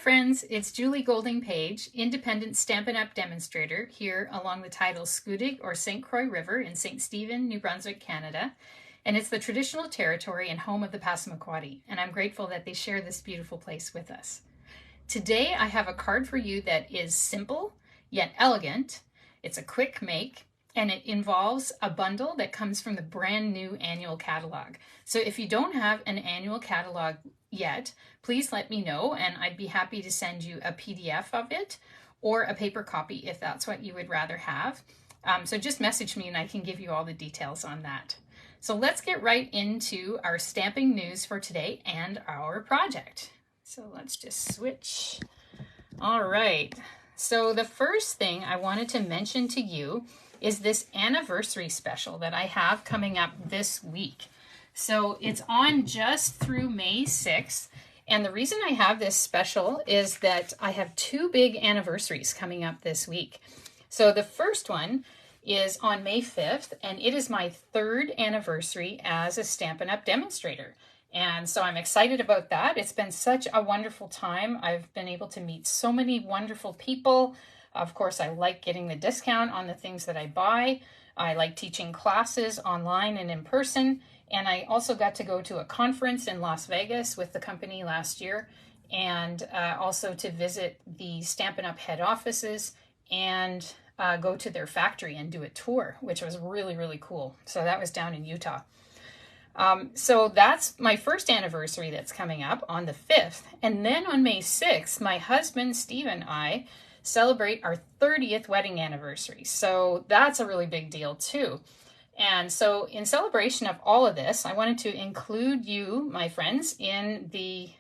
friends, it's Julie Golding Page, independent Stampin' Up! Demonstrator here along the tidal Scudig or St. Croix River in St. Stephen, New Brunswick, Canada. And it's the traditional territory and home of the Passamaquoddy, and I'm grateful that they share this beautiful place with us. Today I have a card for you that is simple yet elegant. It's a quick make, and it involves a bundle that comes from the brand new annual catalog. So if you don't have an annual catalog yet, please let me know, and I'd be happy to send you a PDF of it or a paper copy if that's what you would rather have. So just message me and I can give you all the details on that. So let's get right into our stamping news for today and our project. So let's just switch. All right. So the first thing I wanted to mention to you is this anniversary special that I have coming up this week. So it's on just through May 6th. And the reason I have this special is that I have two big anniversaries coming up this week. So the first one is on May 5th, and it is my third anniversary as a Stampin' Up! Demonstrator. And so I'm excited about that. It's been such a wonderful time. I've been able to meet so many wonderful people. Of course, I like getting the discount on the things that I buy. I like teaching classes online and in person. And I also got to go to a conference in Las Vegas with the company last year, and also to visit the Stampin' Up! Head offices and go to their factory and do a tour, which was really, really cool. So that was down in Utah. So that's my first anniversary that's coming up on the 5th. And then on May 6th, my husband, Steve, and I celebrate our 30th wedding anniversary. So that's a really big deal too. And so in celebration of all of this, I wanted to include you, my friends, in the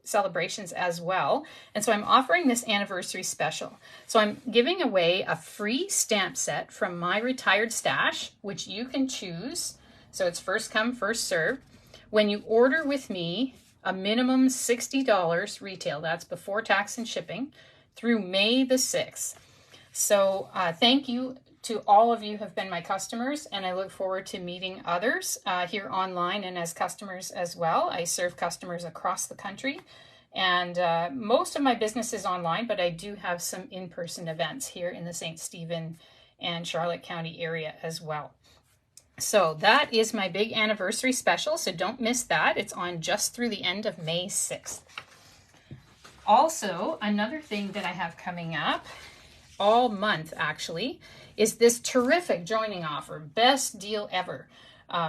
celebrations as well. And so I'm offering this anniversary special. So I'm giving away a free stamp set from my retired stash, which you can choose. So it's first come, first served. When you order with me, a minimum $60 retail, that's before tax and shipping, through May the 6th. So thank you to all of you who have been my customers, and I look forward to meeting others here online and as customers as well. I serve customers across the country, and most of my business is online, but I do have some in-person events here in the St. Stephen and Charlotte County area as well. So that is my big anniversary special, so don't miss that. It's on just through the end of May 6th. Also, another thing that I have coming up all month actually is this terrific joining offer, best deal ever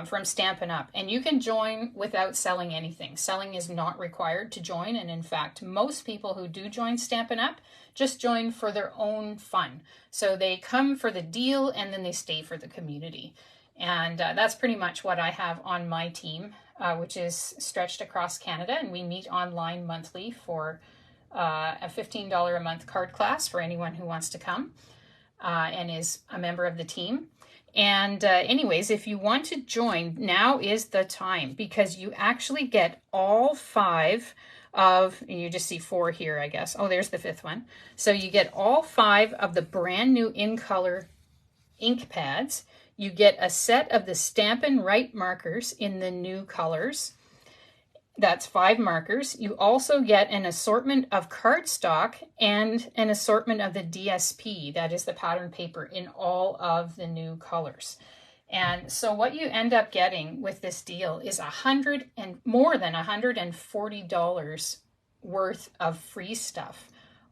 from Stampin' Up! And you can join without selling anything. Selling is not required to join, and in fact most people who do join Stampin' Up! Just join for their own fun. So they come for the deal and then they stay for the community. And that's pretty much what I have on my team, which is stretched across Canada, and we meet online monthly for a $15 a month card class for anyone who wants to come and is a member of the team. And anyways, if you want to join, now is the time, because you actually get all 5 of, and you just see 4 here, I guess. Oh, there's the 5th one. So you get all 5 of the brand new in color ink pads. You get a set of the Stampin' Right markers in the new colors. That's 5 markers. You also get an assortment of cardstock and an assortment of the DSP, that is the pattern paper, in all of the new colors. And so what you end up getting with this deal is more than $140 worth of free stuff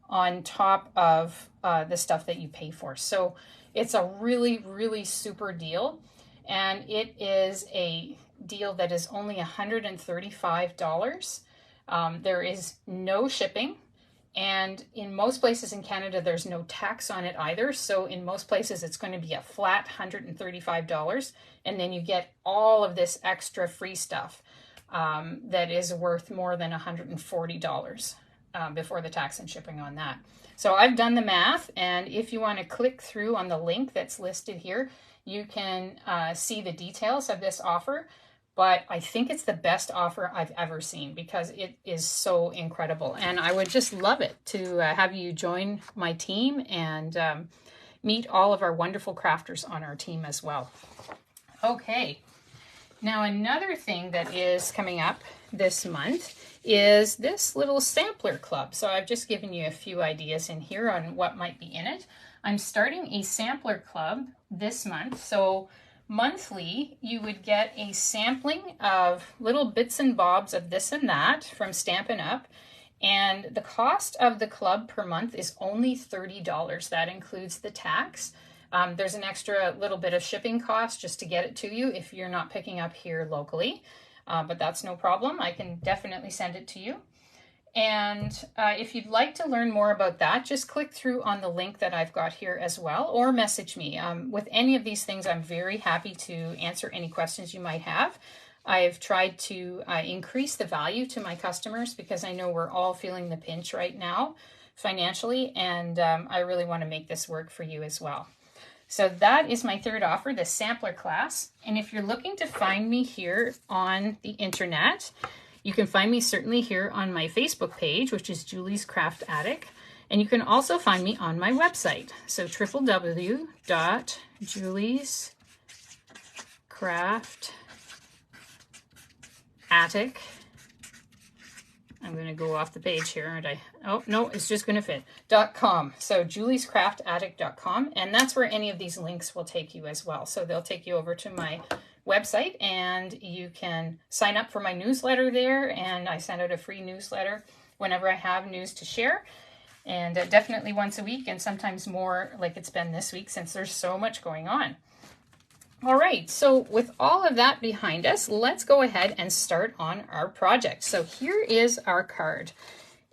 on top of the stuff that you pay for. So it's a really, really super deal. And it is a deal that is only $135. There is no shipping, and in most places in Canada there's no tax on it either, so in most places it's going to be a flat $135, and then you get all of this extra free stuff that is worth more than $140 before the tax and shipping on that. So I've done the math, and if you want to click through on the link that's listed here, you can see the details of this offer. But I think it's the best offer I've ever seen, because it is so incredible. And I would just love it to have you join my team and meet all of our wonderful crafters on our team as well. Okay, Now, another thing that is coming up this month is this little sampler club. So I've just given you a few ideas in here on what might be in it. I'm starting a sampler club this month. So monthly, you would get a sampling of little bits and bobs of this and that from Stampin' Up. And the cost of the club per month is only $30. That includes the tax. There's an extra little bit of shipping cost just to get it to you if you're not picking up here locally, but that's no problem. I can definitely send it to you. And if you'd like to learn more about that, just click through on the link that I've got here as well, or message me. With any of these things, I'm very happy to answer any questions you might have. I've tried to increase the value to my customers because I know we're all feeling the pinch right now financially, and I really want to make this work for you as well. So that is my third offer, the sampler class. And if you're looking to find me here on the internet, you can find me certainly here on my Facebook page, which is Julie's Craft Attic. And you can also find me on my website. So www.juliescraftattic.com. I'm going to go off the page here, aren't I? Oh, no, it's just going to fit. .com. So juliescraftattic.com. And that's where any of these links will take you as well. So they'll take you over to my website and you can sign up for my newsletter there. And I send out a free newsletter whenever I have news to share. And definitely once a week and sometimes more like it's been this week since there's so much going on. All right, so with all of that behind us, let's go ahead and start on our project. So here is our card.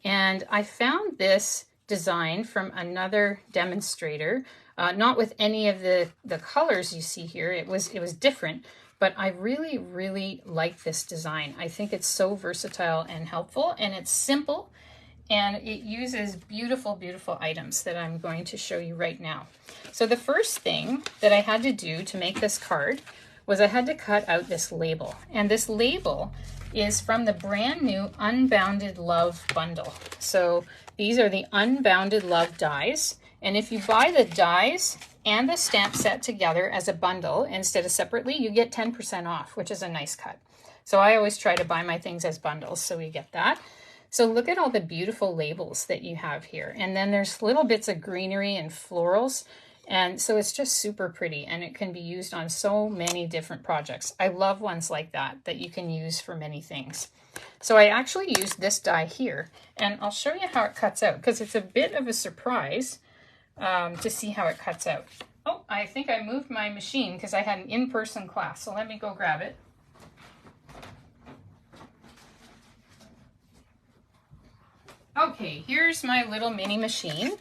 And I found this design from another demonstrator, not with any of the colors you see here. It was different, but I really, really like this design. I think it's so versatile and helpful, and it's simple, and it uses beautiful, beautiful items that I'm going to show you right now. So the first thing that I had to do to make this card was I had to cut out this label. And this label is from the brand new Unbounded Love Bundle. So these are the Unbounded Love dies. And if you buy the dies and the stamp set together as a bundle instead of separately, you get 10% off, which is a nice cut. So I always try to buy my things as bundles, so we get that. So look at all the beautiful labels that you have here. And then there's little bits of greenery and florals. And so it's just super pretty, and it can be used on so many different projects. I love ones like that you can use for many things. So I actually used this die here, and I'll show you how it cuts out because it's a bit of a surprise to see how it cuts out. Oh, I think I moved my machine because I had an in-person class. So let me go grab it. Okay, here's my little mini machine.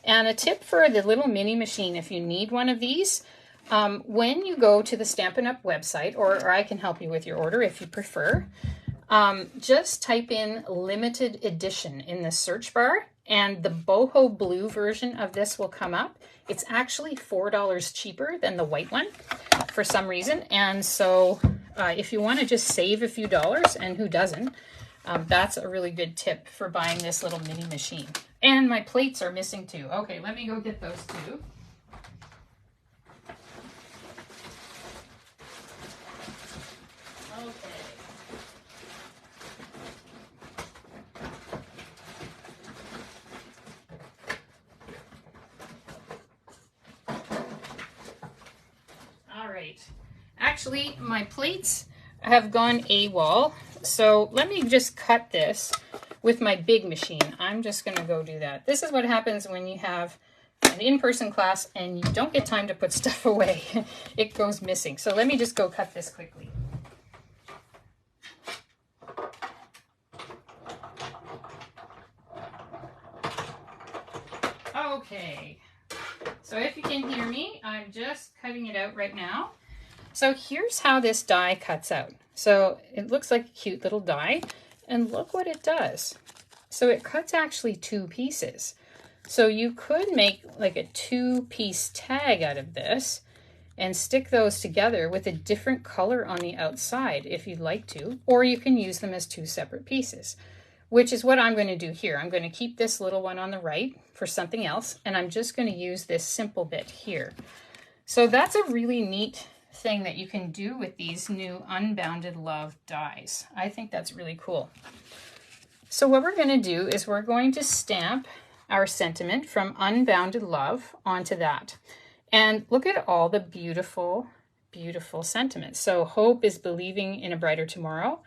And a tip for the little mini machine, if you need one of these, when you go to the Stampin' Up website, or I can help you with your order if you prefer, just type in limited edition in the search bar, and the boho blue version of this will come up. It's actually $4 cheaper than the white one for some reason. And so if you want to just save a few dollars, and who doesn't, that's a really good tip for buying this little mini machine. And my plates are missing too. Okay, let me go get those too. Okay. All right. Actually, my plates have gone AWOL. So let me just cut this with my big machine. I'm just going to go do that. This is what happens when you have an in-person class and you don't get time to put stuff away. It goes missing. So let me just go cut this quickly. Okay. So if you can hear me, I'm just cutting it out right now. So here's how this die cuts out. So it looks like a cute little die, and look what it does. So it cuts actually 2 pieces. So you could make like a 2-piece tag out of this and stick those together with a different color on the outside if you'd like to, or you can use them as 2 separate pieces, which is what I'm going to do here. I'm going to keep this little one on the right for something else, and I'm just going to use this simple bit here. So that's a really neat thing that you can do with these new Unbounded Love dies. I think that's really cool. So what we're going to do is we're going to stamp our sentiment from Unbounded Love onto that. And look at all the beautiful, beautiful sentiments. So hope is believing in a brighter tomorrow.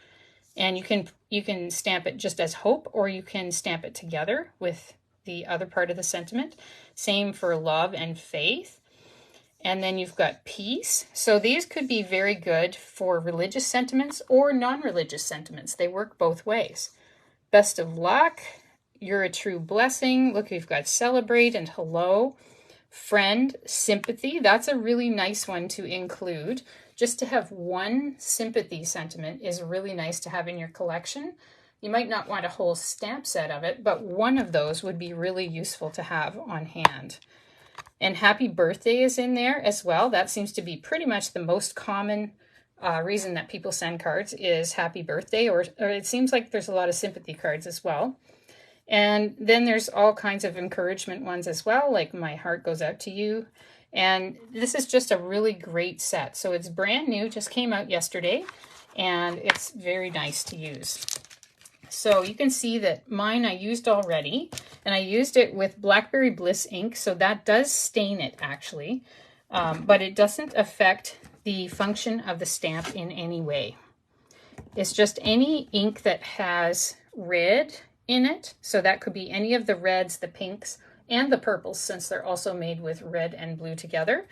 And you can stamp it just as hope, or you can stamp it together with the other part of the sentiment. Same for love and faith. And then you've got peace. So these could be very good for religious sentiments or non-religious sentiments. They work both ways. Best of luck. You're a true blessing. Look, we've got celebrate and hello. Friend, sympathy. That's a really nice one to include. Just to have one sympathy sentiment is really nice to have in your collection. You might not want a whole stamp set of it, but one of those would be really useful to have on hand. And happy birthday is in there as well. That seems to be pretty much the most common reason that people send cards is happy birthday, or it seems like there's a lot of sympathy cards as well. And then there's all kinds of encouragement ones as well, like my heart goes out to you. And this is just a really great set. So it's brand new, just came out yesterday, and it's very nice to use. So you can see that mine I used already, and I used it with Blackberry Bliss ink, so that does stain it actually, but it doesn't affect the function of the stamp in any way. It's just any ink that has red in it, so that could be any of the reds, the pinks, and the purples, since they're also made with red and blue together.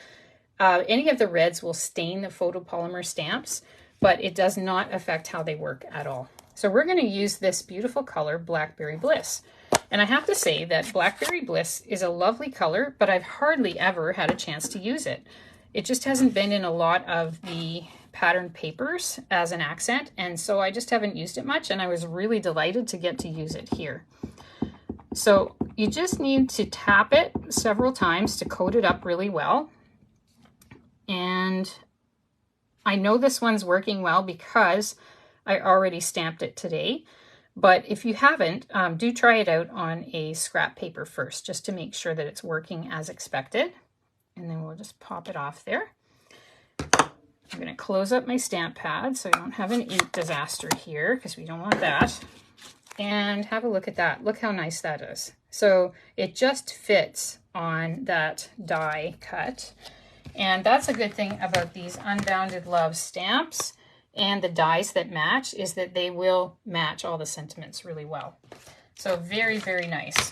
Any of the reds will stain the photopolymer stamps, but it does not affect how they work at all. So we're going to use this beautiful color, Blackberry Bliss. And I have to say that Blackberry Bliss is a lovely color, but I've hardly ever had a chance to use it. It just hasn't been in a lot of the patterned papers as an accent, and so I just haven't used it much, and I was really delighted to get to use it here. So you just need to tap it several times to coat it up really well. And I know this one's working well because I already stamped it today. But if you haven't, do try it out on a scrap paper first, just to make sure that it's working as expected. And then we'll just pop it off there. I'm going to close up my stamp pad so I don't have an ink disaster here, because we don't want that. And have a look at that. Look how nice that is. So it just fits on that die cut. And that's a good thing about these Unbounded Love stamps and the dies that match, is that they will match all the sentiments really well. So very, very nice.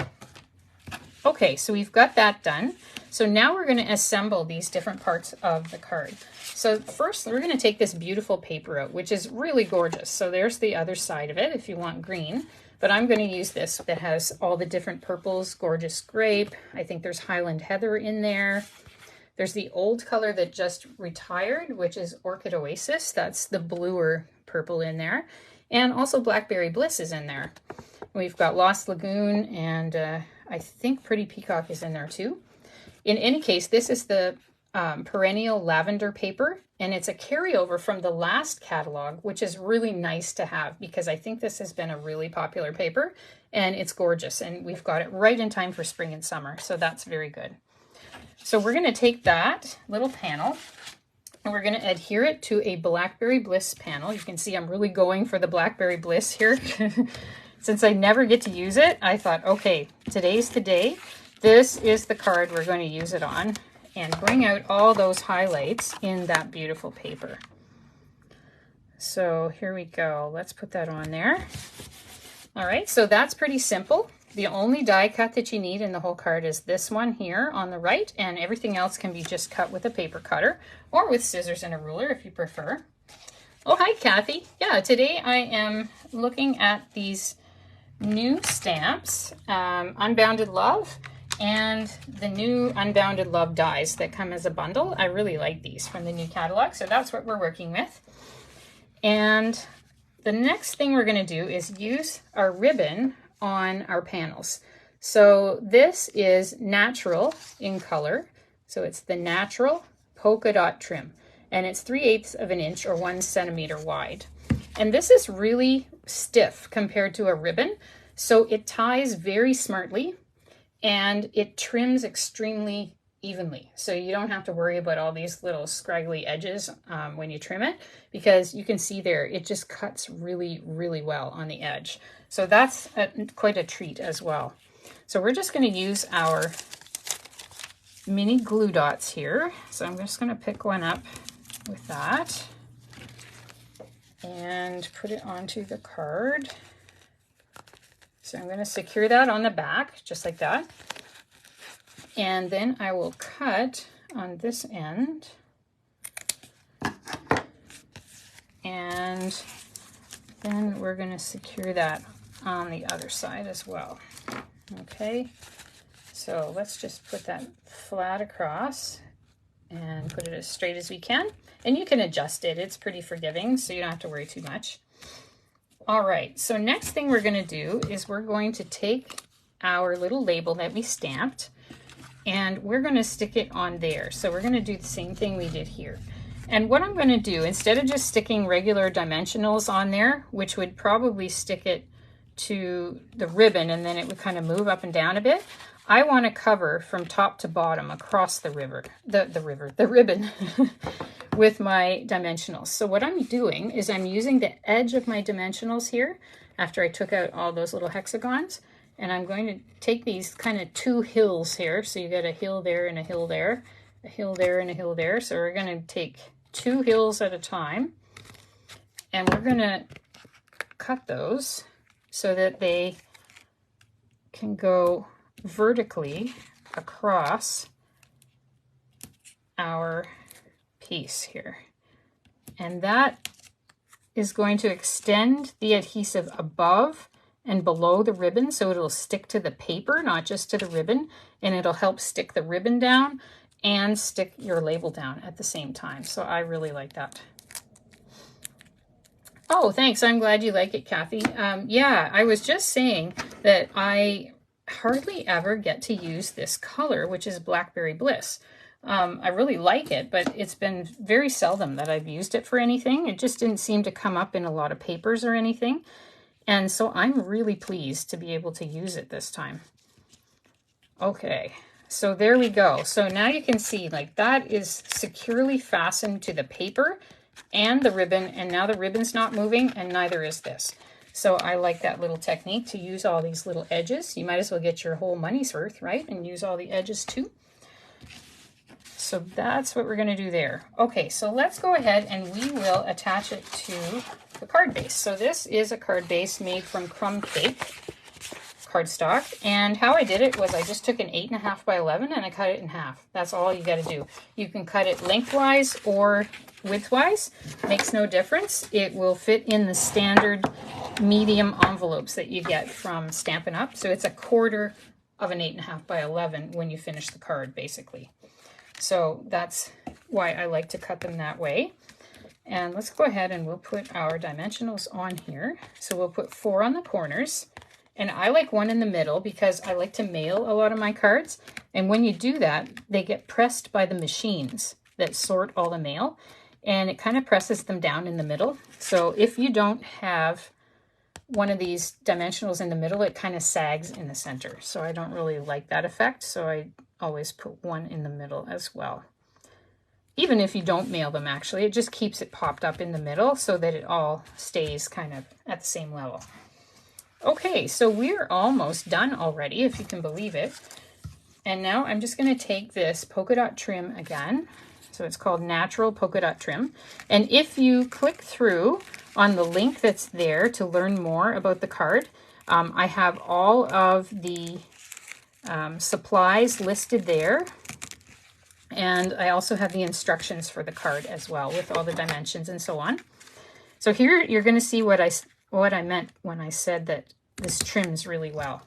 Okay, so we've got that done. So now we're going to assemble these different parts of the card. So first, we're going to take this beautiful paper out, which is really gorgeous. So there's the other side of it if you want green. But I'm going to use this that has all the different purples, gorgeous grape. I think there's Highland Heather in there. There's the old color that just retired, which is Orchid Oasis. That's the bluer purple in there. And also Blackberry Bliss is in there. We've got Lost Lagoon, and I think Pretty Peacock is in there too. In any case, this is the Perennial Lavender paper, and it's a carryover from the last catalog, which is really nice to have because I think this has been a really popular paper, and it's gorgeous, and we've got it right in time for spring and summer, so that's very good. So we're going to take that little panel and we're going to adhere it to a Blackberry Bliss panel. You can see I'm really going for the Blackberry Bliss here. Since I never get to use it, I thought, okay, today's the day. This is the card we're going to use it on, and bring out all those highlights in that beautiful paper. So here we go. Let's put that on there. All right, so that's pretty simple. The only die cut that you need in the whole card is this one here on the right, and everything else can be just cut with a paper cutter or with scissors and a ruler if you prefer. Oh, hi, Kathy. Yeah, today I am looking at these new stamps, Unbounded Love, and the new Unbounded Love dies that come as a bundle. I really like these from the new catalog, so that's what we're working with. And the next thing we're going to do is use our ribbon on our panels. So this is natural in color. So it's the natural polka dot trim, and it's 3/8 of an inch or 1 centimeter wide. And this is really stiff compared to a ribbon. So it ties very smartly and it trims extremely evenly. So you don't have to worry about all these little scraggly edges when you trim it, because you can see there, it just cuts really, really well on the edge. So that's quite a treat as well. So we're just going to use our mini glue dots here. So I'm just going to pick one up with that and put it onto the card. So I'm going to secure that on the back, just like that. And then I will cut on this end. And then we're going to secure that on the other side as well. Okay, so let's just put that flat across and put it as straight as we can. And you can adjust it. It's pretty forgiving, so you don't have to worry too much. All right, so next thing we're going to do is we're going to take our little label that we stamped and we're going to stick it on there. So we're going to do the same thing we did here. And what I'm going to do, instead of just sticking regular dimensionals on there, which would probably stick it to the ribbon and then it would kind of move up and down a bit, I want to cover from top to bottom across the ribbon with my dimensionals. So what I'm doing is I'm using the edge of my dimensionals here after I took out all those little hexagons, and I'm going to take these kind of two hills here. So you get a hill there and a hill there, a hill there and a hill there. So we're going to take two hills at a time and we're going to cut those so that they can go vertically across our piece here. And that is going to extend the adhesive above and below the ribbon, so it'll stick to the paper, not just to the ribbon, and it'll help stick the ribbon down and stick your label down at the same time. So I really like that. Oh, thanks. I'm glad you like it, Kathy. Yeah, I was just saying that I hardly ever get to use this color, which is Blackberry Bliss. I really like it, but it's been very seldom that I've used it for anything. It just didn't seem to come up in a lot of papers or anything. And so I'm really pleased to be able to use it this time. Okay, so there we go. So now you can see like that is securely fastened to the paper and the ribbon, and now the ribbon's not moving and neither is this. So I like that little technique to use all these little edges. You might as well get your whole money's worth, right? And use all the edges too. So that's what we're going to do there. Okay, so let's go ahead and we will attach it to the card base. So this is a card base made from crumb cake cardstock, and how I did it was I just took an 8.5 by 11 and I cut it in half. That's all you got to do. You can cut it lengthwise or widthwise, makes no difference. It will fit in the standard medium envelopes that you get from Stampin' Up. So it's a quarter of an 8.5 by 11 when you finish the card, basically. So that's why I like to cut them that way. And let's go ahead and we'll put our dimensionals on here. So we'll put 4 on the corners. And I like one in the middle because I like to mail a lot of my cards. And when you do that, they get pressed by the machines that sort all the mail. And it kind of presses them down in the middle. So if you don't have one of these dimensionals in the middle, it kind of sags in the center. So I don't really like that effect. So I always put one in the middle as well. Even if you don't mail them, actually, it just keeps it popped up in the middle so that it all stays kind of at the same level. Okay, so we're almost done already, if you can believe it. And now I'm just going to take this polka dot trim again. So it's called Natural Polka Dot Trim. And if you click through on the link that's there to learn more about the card, I have all of the supplies listed there. And I also have the instructions for the card as well with all the dimensions and so on. So here you're going to see what I meant when I said that this trims really well.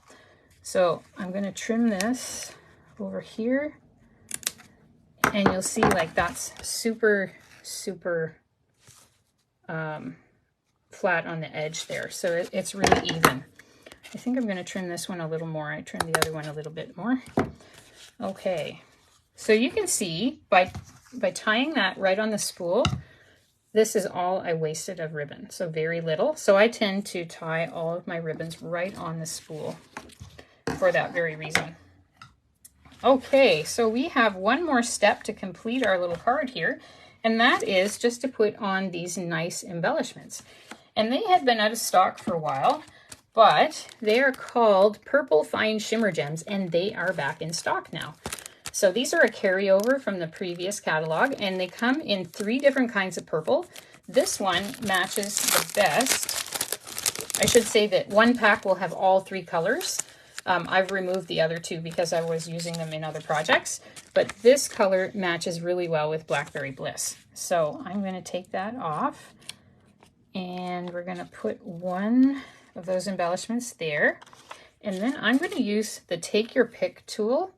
So I'm going to trim this over here, and you'll see like that's super, super flat on the edge there. So it's really even. I think I'm going to trim this one a little more. I trimmed the other one a little bit more. Okay, so you can see by tying that right on the spool, this is all I wasted of ribbon, so very little. So I tend to tie all of my ribbons right on the spool for that very reason. Okay, so we have one more step to complete our little card here, and that is just to put on these nice embellishments. And they have been out of stock for a while, but they are called Purple Fine Shimmer Gems, and they are back in stock now. So these are a carryover from the previous catalog, and they come in 3 different kinds of purple. This one matches the best. I should say that one pack will have all 3 colors. I've removed the other 2 because I was using them in other projects, but this color matches really well with Blackberry Bliss. So I'm going to take that off, and we're going to put one of those embellishments there. And then I'm going to use the Take Your Pick tool.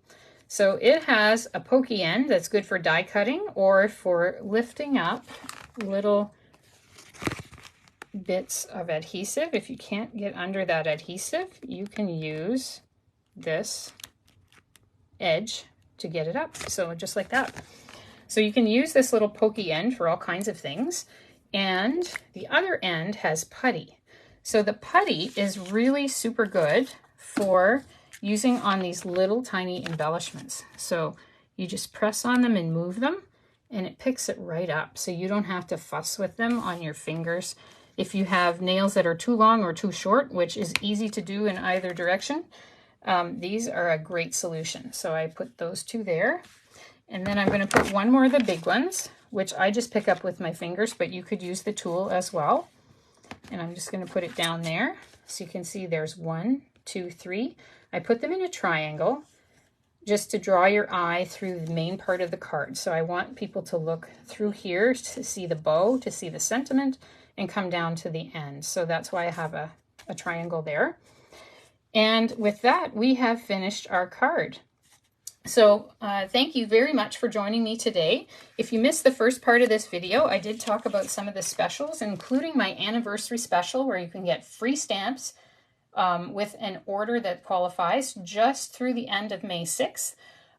So it has a pokey end that's good for die cutting or for lifting up little bits of adhesive. If you can't get under that adhesive, you can use this edge to get it up. So just like that. So you can use this little pokey end for all kinds of things. And the other end has putty. So the putty is really super good for using on these little tiny embellishments. So you just press on them and move them, and it picks it right up. So you don't have to fuss with them on your fingers. If you have nails that are too long or too short, which is easy to do in either direction, these are a great solution. So I put those 2 there. And then I'm going to put one more of the big ones, which I just pick up with my fingers, but you could use the tool as well. And I'm just going to put it down there. So you can see there's 1, 2, 3. I put them in a triangle just to draw your eye through the main part of the card. So I want people to look through here to see the bow, to see the sentiment, and come down to the end. So that's why I have a triangle there. And with that, we have finished our card. So thank you very much for joining me today. If you missed the first part of this video, I did talk about some of the specials, including my anniversary special where you can get free stamps with an order that qualifies just through the end of May 6th.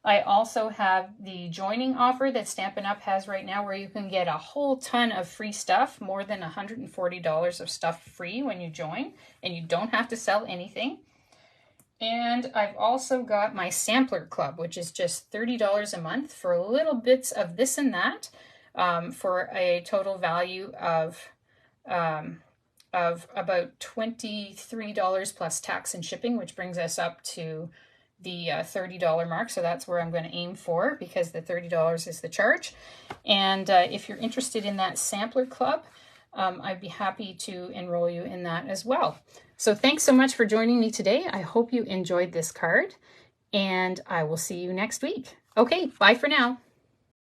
I also have the joining offer that Stampin' Up! Has right now where you can get a whole ton of free stuff, more than $140 of stuff free when you join, and you don't have to sell anything. And I've also got my Sampler Club, which is just $30 a month for little bits of this and that for a total value of about $23 plus tax and shipping, which brings us up to the $30 mark. So that's where I'm going to aim for, because the $30 is the charge. And if you're interested in that Sampler Club, I'd be happy to enroll you in that as well. So thanks so much for joining me today. I hope you enjoyed this card, and I will see you next week. Okay, bye for now.